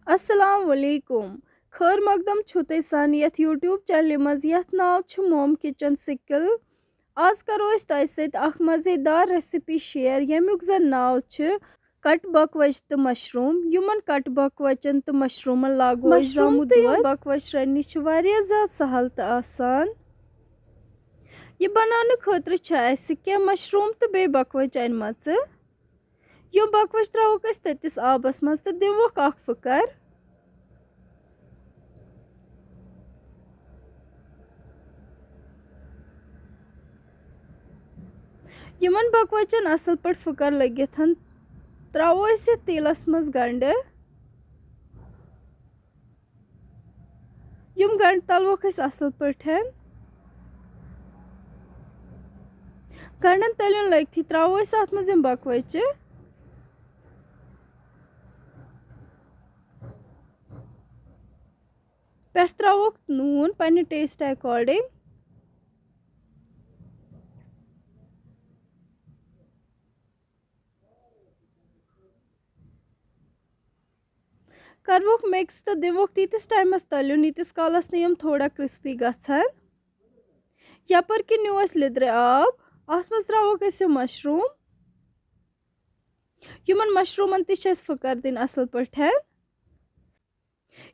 अस्सलाम वालेकुम खैर मकदम छुते सान यथ यूट्यूब चैनल मज यथ नाव छु मोम किचन सिकल आज करो अस तोय सत अख मजेदार रेसिपी शेयर यमुक जन नाव छु कट बकवच तो मशरूम युमन कट बकवचन तो मशरूमन लागो मशरूम तो यम बकवच रन्नी छु वारिया ज़्यादा सहल तो आसान ये बनाने खतर छ अस के मशरूम तो बे बकवच अन मच यम बकवच त्रोक अस ततिस आबस मज तो दिमोक अख फकर यमन बकवचन असल पट फुकर लगित त्रो तेलस मज गंड यम गंड तलोक असल पठन गंडन तलन लगती त्रो अत मज बकवच पे त्रोक नून पन्ने टेस्ट अकॉर्डिंग करवोक मिक्स तो दिवोक तीतिस टाइमस तलन यीतिस कालस नम थोड़ा क्रिस्पी गछन यपर कि नुस लिद्रे आब अत मज त्रोक मशरूम यमन मशरूमन तस फुकर दिन असल पठन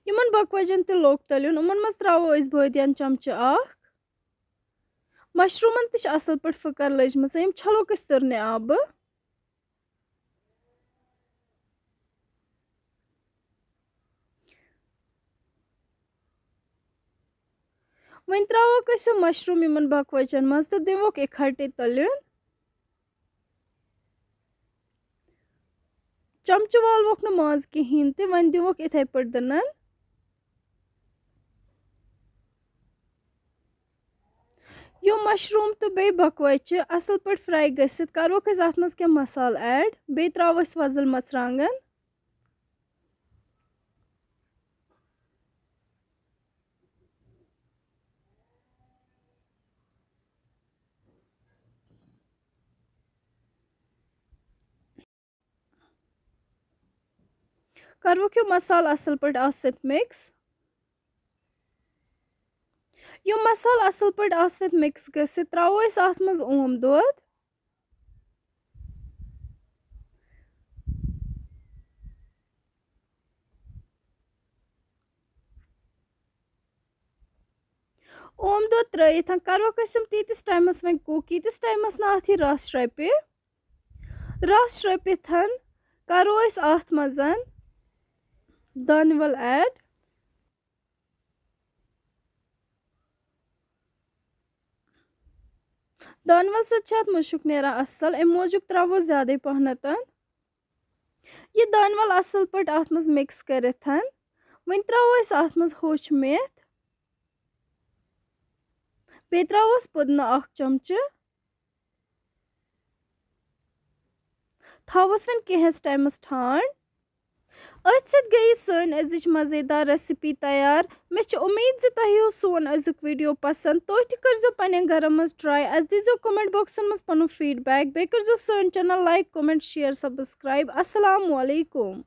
यमन बकवजन तो लोग तलन उमन मज त्रो बदियान चमच अख मशरूमन तस असल पट फुकर लजम यम छलोक तुरने आब वन त्रोक मशरूम यमन बकवचन मज तो दिवोक इकट्ठे तलन चमच वालवोक न माज कहें तो वन दिवोक इथे पे दनन यो मशरूम तो बे बकवच असल पे फ्राई गसित करोक अत मज क्या मसाल ऐड बे त्रोस वजल मरचांगन करवोक यो मसाल असल पे मिक्स यो मसाल असल पे मिक्स गसित त्रो अत मज ओम दोद ओम दो त्रित करोक तीतिस टाइमस वन कुक यीतिस टाइमस ना अथ रस रपित करो अत मज दानवल ऐड दानवल सत मुशुक नेरा असल अम मूजूब त्रो ज्यादा पहनत यह दानवल असल पे अत मज मिक्स कर वन त्रो अत मज होच मेथ बे त्रोस पुदना अख चमच थवस वन कहेस टाइमस ठांड अत सत गई सन अजिच मजेदार रेसिपी तैयार मे उम्मीद जे तुह सोन अजुक वीडियो पसंद तुह तह करजो पन्न घर मज ट्राई अस दीजो कमेंट बॉक्सन मज पन फीडबैक बे करजो सन channel like comment share subscribe अस्सलाम वालेकुम।